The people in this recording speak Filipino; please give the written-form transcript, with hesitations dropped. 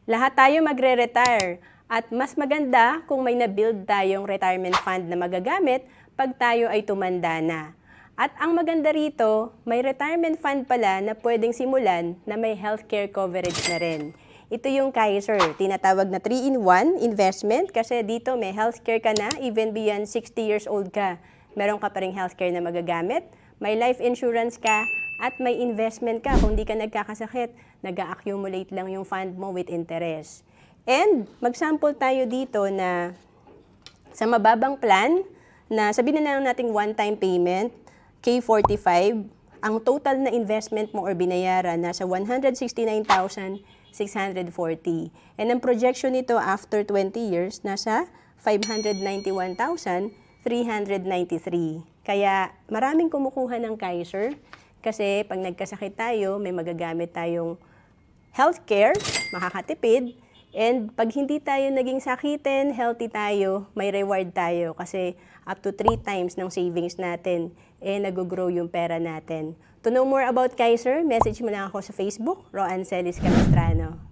Lahat tayo magre-retire at mas maganda kung may na-build tayong retirement fund na magagamit pag tayo ay tumanda na. At ang maganda rito, may retirement fund pala na pwedeng simulan na may healthcare coverage na rin. Ito yung Kaiser, tinatawag na 3-in-1 investment kasi dito may healthcare ka na even beyond 60 years old ka. Meron ka pa ring healthcare na magagamit, may life insurance ka, at may investment ka kung di ka nagkakasakit, nag-accumulate lang yung fund mo with interest. And mag-sample tayo dito na sa mababang plan na sabihin na lang nating one-time payment, K45, ang total na investment mo or binayaran nasa 169,640. And ang projection nito after 20 years nasa 591,393. Kaya maraming kumukuha ng Kaiser kasi pag nagkasakit tayo, may magagamit tayong healthcare, makakatipid, and pag hindi tayo naging sakitin, healthy tayo, may reward tayo kasi up to 3 times ng savings natin, nag-grow yung pera natin. To know more about Kaiser, message mo lang ako sa Facebook, Roancelis Capistrano.